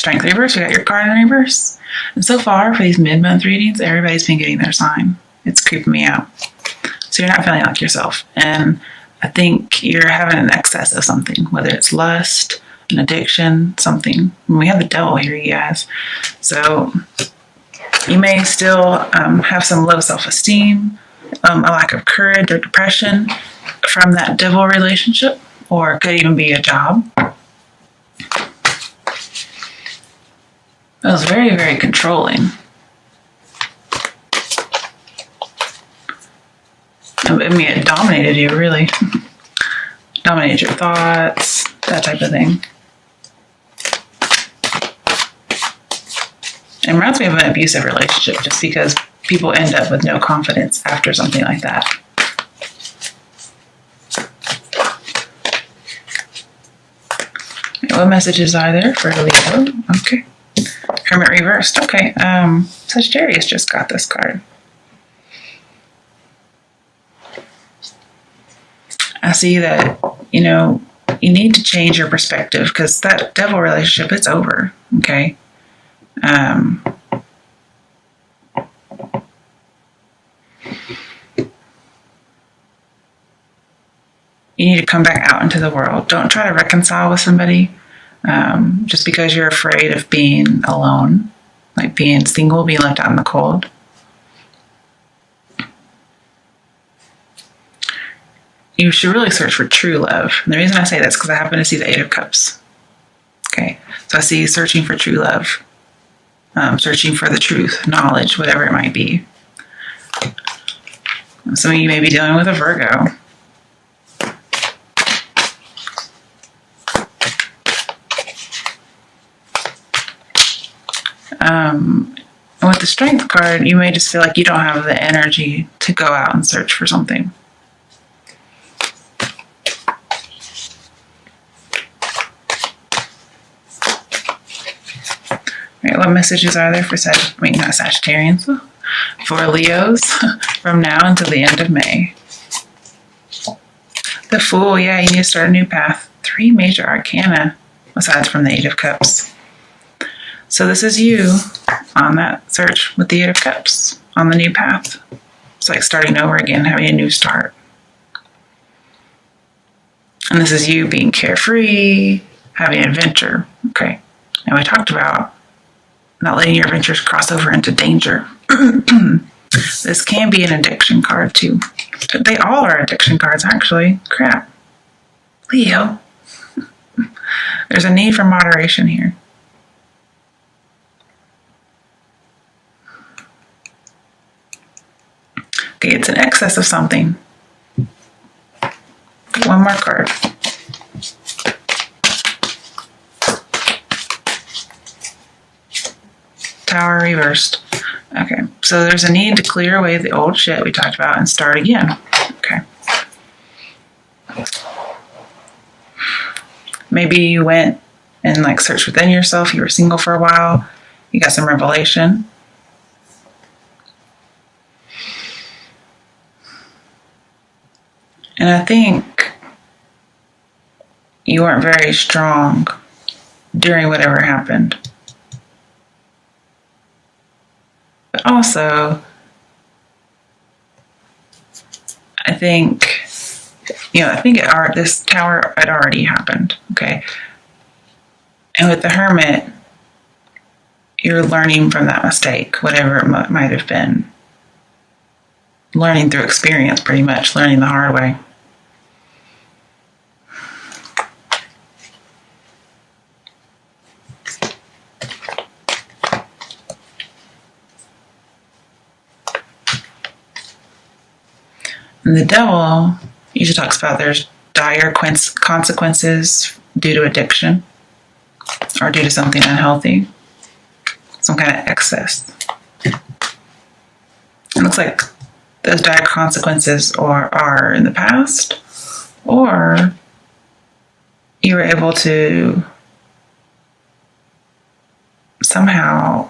strength reverse, we got your card in reverse. And so far, for these mid-month readings, everybody's been getting their sign. It's creeping me out. So you're not feeling like yourself. And I think you're having an excess of something, whether it's lust, an addiction, something. And we have the devil here, you guys. So you may still have some low self-esteem, a lack of courage or depression from that devil relationship, or it could even be a job. It was very, very controlling. I mean, it dominated you, really. Dominated your thoughts, that type of thing. It reminds me of an abusive relationship, just because people end up with no confidence after something like that. What messages are there for Leo? Okay. Hermit reversed. Okay. Sagittarius just got this card. I see that, you need to change your perspective, because that devil relationship, it's over. Okay. You need to come back out into the world. Don't try to reconcile with somebody just because you're afraid of being alone, like being single, being left out in the cold. You should really search for true love. And the reason I say that is because I happen to see the Eight of Cups. Okay, so I see you searching for true love, searching for the truth, knowledge, whatever it might be. Some of you may be dealing with a Virgo. With the Strength card, you may just feel like you don't have the energy to go out and search for something. Right, what messages are there for not Sagittarians, for Leos from now until the end of May? The Fool, yeah, you need to start a new path. 3 major arcana, aside from the Eight of Cups. So this is you on that search with the Eight of Cups, on the new path. It's like starting over again, having a new start. And this is you being carefree, having an adventure. Okay. Now we talked about not letting your adventures cross over into danger. This can be an addiction card too. They all are addiction cards, actually. Crap. Leo. There's a need for moderation here. Okay, it's an excess of something. One more card. Tower reversed. Okay, so there's a need to clear away the old shit we talked about and start again. Okay. Maybe you went and searched within yourself. You were single for a while. You got some revelation. And I think you weren't very strong during whatever happened. But also, I think this tower had already happened, okay? And with the Hermit, you're learning from that mistake, whatever it might have been. Learning through experience, pretty much, learning the hard way. And the devil usually talks about there's dire consequences due to addiction or due to something unhealthy, some kind of excess. It looks like those dire consequences are in the past, or you were able to somehow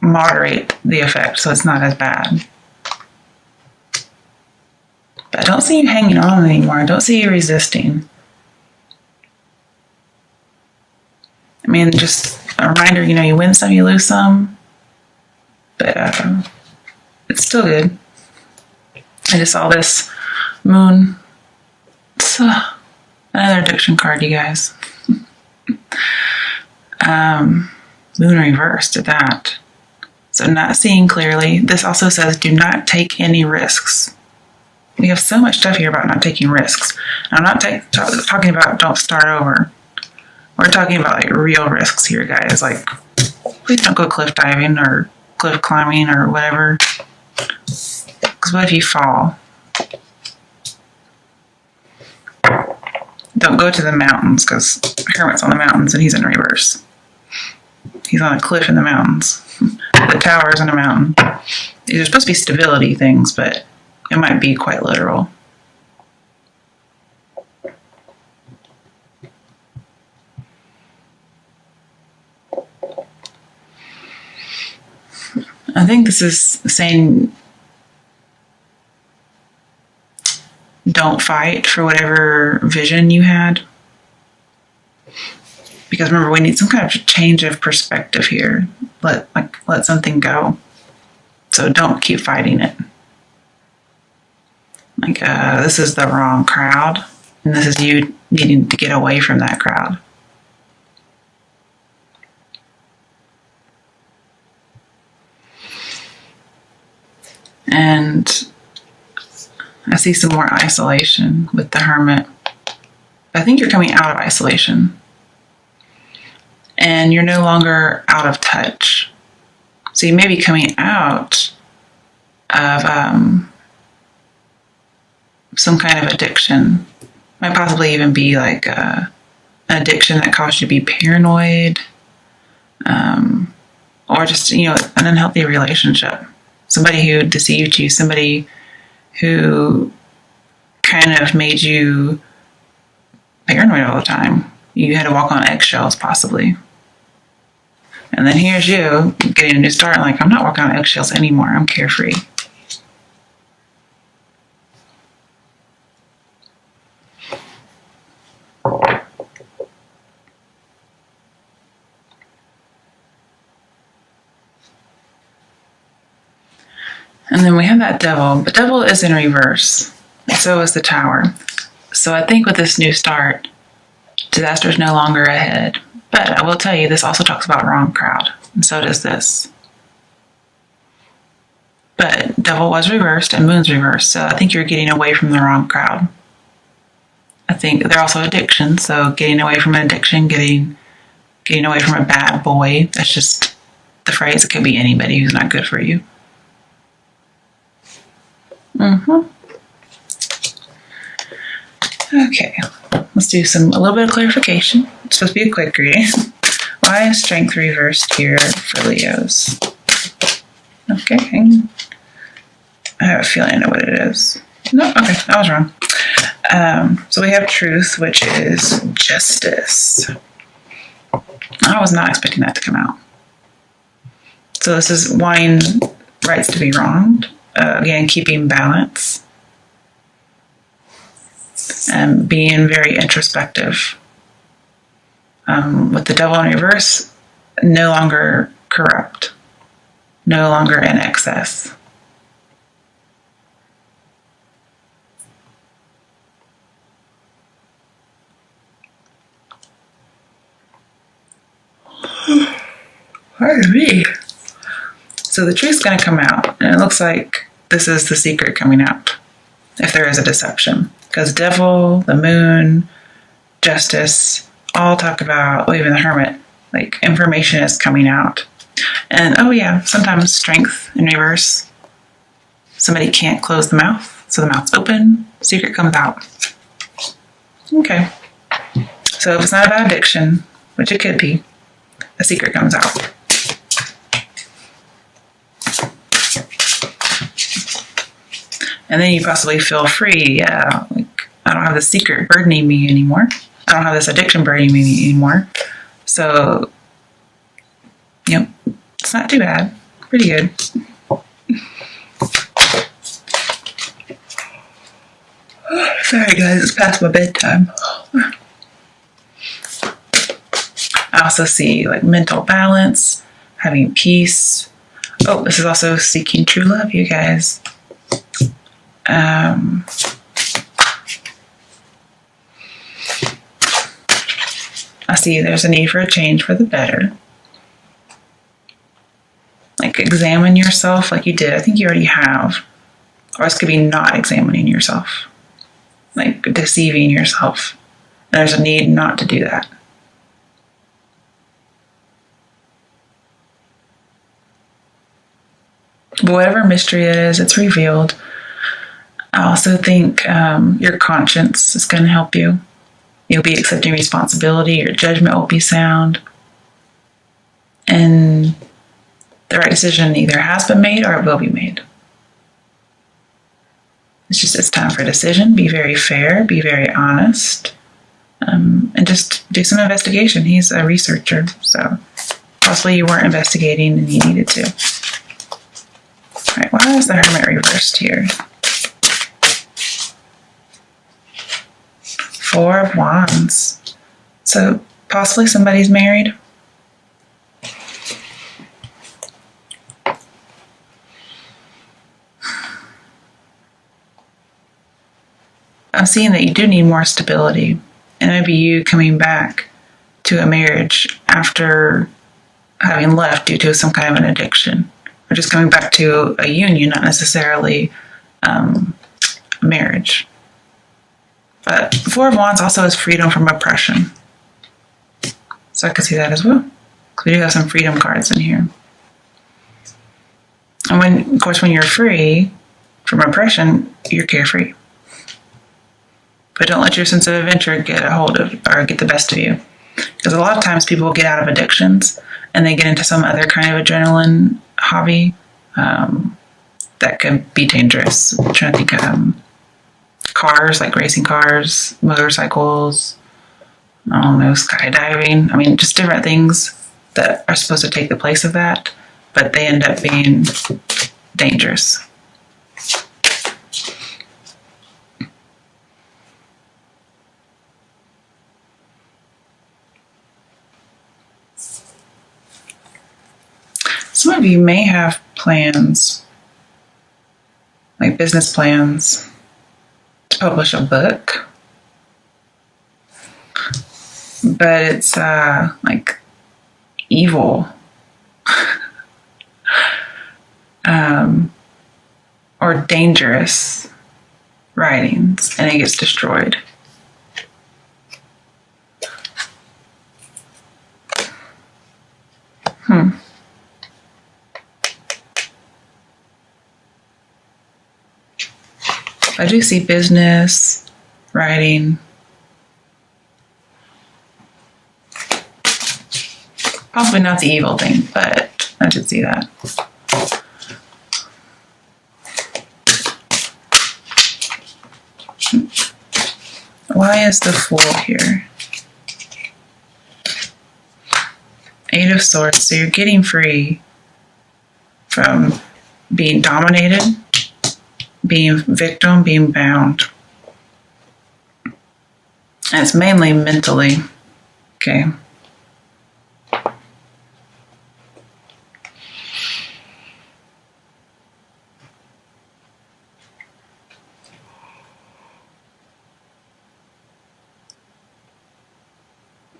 moderate the effect so it's not as bad. But I don't see you hanging on anymore. I don't see you resisting. I mean, just a reminder, you win some, you lose some, but it's still good. I just saw this moon. It's another addiction card, you guys. Moon reversed at that. So not seeing clearly. This also says do not take any risks. We have so much stuff here about not taking risks. I'm not talking about don't start over. We're talking about like real risks here, guys. Like, please don't go cliff diving or cliff climbing or whatever. Because what if you fall? Don't go to the mountains, because Hermit's on the mountains and he's in reverse. He's on a cliff in the mountains. The tower's on a mountain. These are supposed to be stability things, but it might be quite literal. I think this is saying don't fight for whatever vision you had. Because remember, we need some kind of change of perspective here. Let something go. So don't keep fighting it. This is the wrong crowd. And this is you needing to get away from that crowd. And I see some more isolation with the Hermit. I think you're coming out of isolation. And you're no longer out of touch. So you may be coming out of some kind of addiction. Might possibly even be like an addiction that caused you to be paranoid. Or just, an unhealthy relationship. Somebody who deceived you. Somebody who kind of made you paranoid all the time. You had to walk on eggshells, possibly. And then here's you getting a new start, like, I'm not walking on eggshells anymore. I'm carefree. And then we have that Devil. But Devil is in reverse. So is the Tower. So I think with this new start, disaster is no longer ahead. But I will tell you, this also talks about wrong crowd. And so does this. But Devil was reversed and Moon's reversed. So I think you're getting away from the wrong crowd. I think they're also addictions. So getting away from an addiction, getting away from a bad boy. That's just the phrase. It could be anybody who's not good for you. Okay, let's do a little bit of clarification. It's supposed to be a quick reading. Why is strength reversed here for Leos? Okay, I have a feeling I know what it is. No, okay, I was wrong. So we have truth, which is justice. I was not expecting that to come out. So this is wanting rights to be wronged. Again, keeping balance. And being very introspective. With the Devil in reverse, no longer corrupt. No longer in excess. Pardon me. So the truth's going to come out, and it looks like this is the secret coming out, if there is a deception. Because Devil, the Moon, Justice, all talk about, well, even the Hermit, like information is coming out. And oh yeah, sometimes strength in reverse. Somebody can't close the mouth, so the mouth's open, secret comes out. Okay. So if it's not about addiction, which it could be, a secret comes out. And then you possibly feel free. Yeah, like, I don't have the secret burdening me anymore. I don't have this addiction burdening me anymore. So, it's not too bad. Pretty good. Sorry guys, it's past my bedtime. I also see like mental balance, having peace. Oh, this is also seeking true love, you guys. I see there's a need for a change for the better. Like examine yourself like you did. I think you already have. Or this could be not examining yourself. Like deceiving yourself. There's a need not to do that. But whatever mystery it is, it's revealed. I also think your conscience is going to help you. You'll be accepting responsibility. Your judgment will be sound. And the right decision either has been made or it will be made. It's time for a decision. Be very fair. Be very honest. And just do some investigation. He's a researcher, so possibly you weren't investigating and you needed to. All right, why is the Hermit reversed here? 4 of Wands. So possibly somebody's married. I'm seeing that you do need more stability. And maybe you coming back to a marriage after having left due to some kind of an addiction. Or just coming back to a union, not necessarily marriage. But 4 of Wands also is freedom from oppression. So I could see that as well. We do have some freedom cards in here. And of course, when you're free from oppression, you're carefree. But don't let your sense of adventure get a hold of or get the best of you. Because a lot of times people get out of addictions and they get into some other kind of adrenaline hobby that can be dangerous. I'm trying to think of cars, like racing cars, motorcycles, I don't know, skydiving. I mean, just different things that are supposed to take the place of that, but they end up being dangerous. Some of you may have plans, like business plans, to publish a book, but it's like evil or dangerous writings, and it gets destroyed. I do see business, writing. Probably not the evil thing, but I did see that. Why is the Fool here? 8 of Swords. So you're getting free from being dominated, being victim, being bound. And it's mainly mentally. Okay.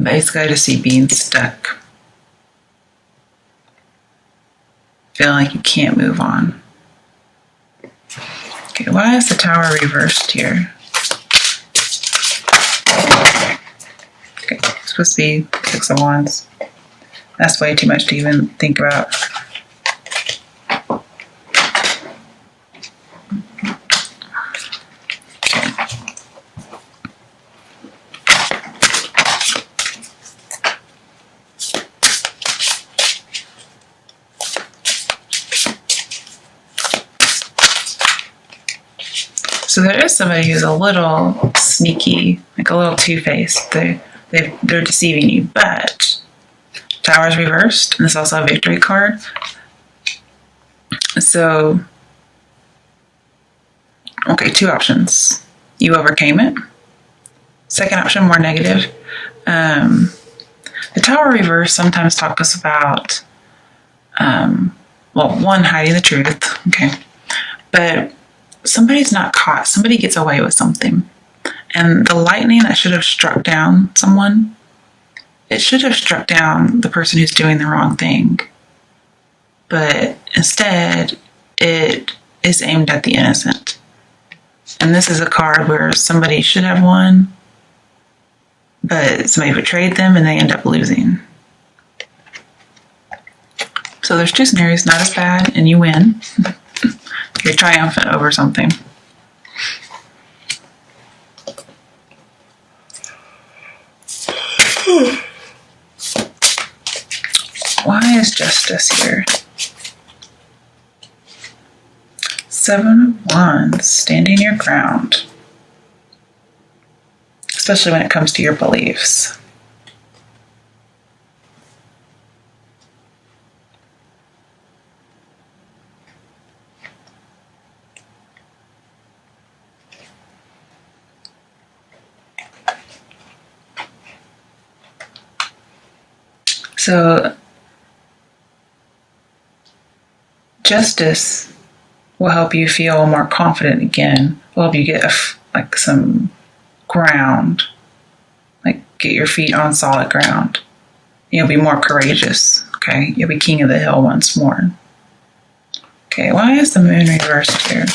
Basically, I just see being stuck. Feeling like you can't move on. Okay, why is the Tower reversed here? Okay, it's supposed to be 6 of Wands. That's way too much to even think about. So there is somebody who's a little sneaky, like a little two-faced. They're deceiving you, but Tower's reversed, and this is also a victory card. So, okay, 2 options. You overcame it. Second option, more negative. The Tower reverse sometimes talks about, one, hiding the truth, okay, but somebody's not caught. Somebody gets away with something. And the lightning that should have struck down someone, it should have struck down the person who's doing the wrong thing. But instead, it is aimed at the innocent. And this is a card where somebody should have won, but somebody betrayed them and they end up losing. So there's two scenarios, not as bad, and you win. You're triumphant over something. Why is justice here? 7 of Wands, standing your ground. Especially when it comes to your beliefs. So, justice will help you feel more confident again. Will help you get some ground, like get your feet on solid ground. You'll be more courageous. Okay, you'll be king of the hill once more. Okay, why is the moon reversed here?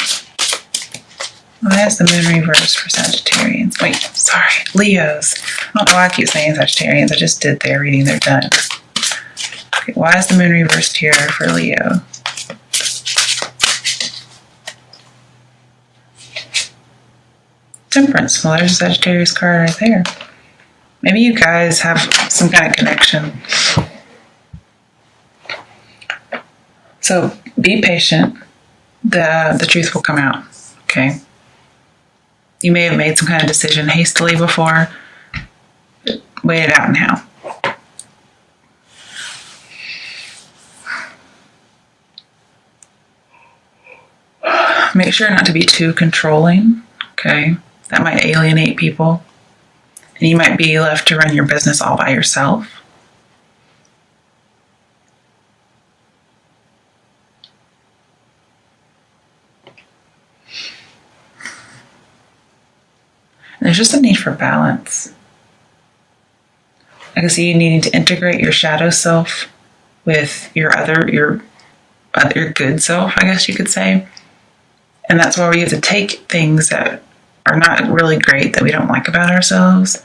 Why is the moon reversed for Sagittarians? Wait, sorry, Leos. I don't know why I keep saying Sagittarians. I just did their reading. They're done. Okay, why is the moon reversed here for Leo? Temperance. Well, there's a Sagittarius card right there. Maybe you guys have some kind of connection. So be patient. The truth will come out. Okay. You may have made some kind of decision hastily before. Wait it out now. Make sure not to be too controlling. Okay. That might alienate people. And you might be left to run your business all by yourself. There's just a need for balance. I can see you needing to integrate your shadow self with your good self, I guess you could say. And that's why we have to take things that are not really great, that we don't like about ourselves,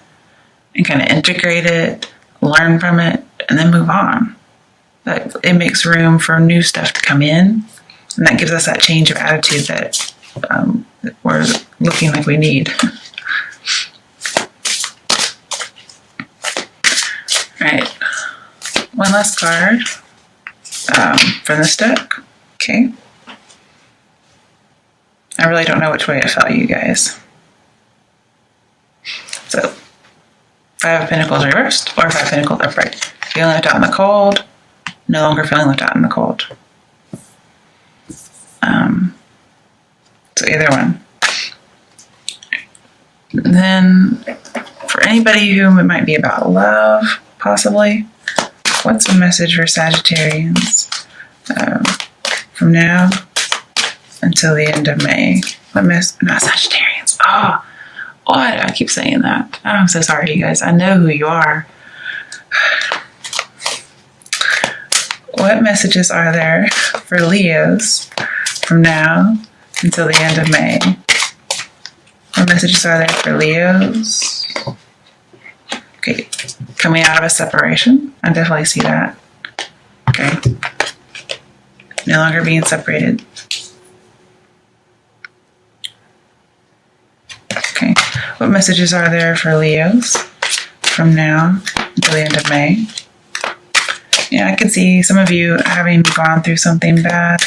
and kind of integrate it, learn from it, and then move on. It makes room for new stuff to come in, and that gives us that change of attitude that we're looking like we need. Right, one last card from this deck. Okay. I really don't know which way it felt, you guys. So, 5 of Pentacles reversed, or 5 of Pentacles upright. Feeling left out in the cold, no longer feeling left out in the cold. So either one. And then, for anybody whom it might be about love, possibly, what's the message for Sagittarians from now until the end of May? Not Sagittarians. Oh, what? I keep saying that. Oh, I'm so sorry, you guys. I know who you are. What messages are there for Leos from now until the end of May? What messages are there for Leos? Okay, coming out of a separation. I definitely see that. Okay. No longer being separated. Okay. What messages are there for Leos from now until the end of May? Yeah, I can see some of you having gone through something bad.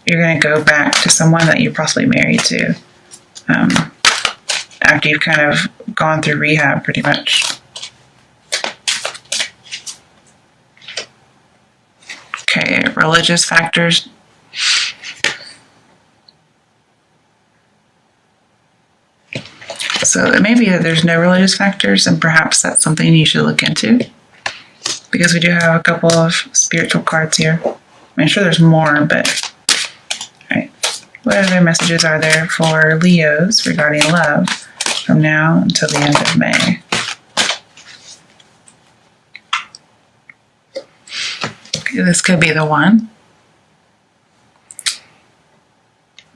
You're going to go back to someone that you're possibly married to after you've kind of gone through rehab pretty much. Okay, religious factors. So it may be that there's no religious factors, and perhaps that's something you should look into. because we do have a couple of spiritual cards here. I'm sure there's more, but all right. What other messages are there for Leos regarding love from now until the end of May? Okay, this could be the one.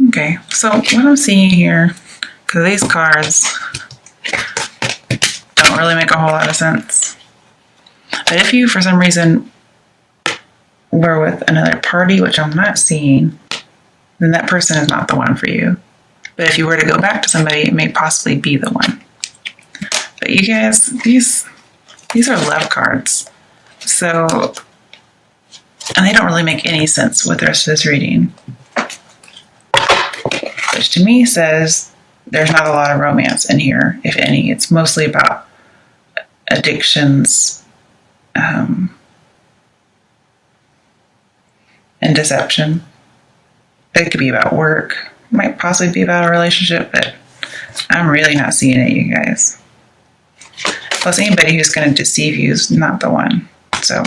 Okay, so what I'm seeing here, because these cards don't really make a whole lot of sense. But if you, for some reason, were with another party, which I'm not seeing, then that person is not the one for you. But if you were to go back to somebody, it may possibly be the one. But you guys, these are love cards. So, and they don't really make any sense with the rest of this reading. Which to me says there's not a lot of romance in here, if any. It's mostly about addictions, and deception. It could be about work. It might possibly be about a relationship, but I'm really not seeing it, you guys. Plus, anybody who's going to deceive you is not the one. So,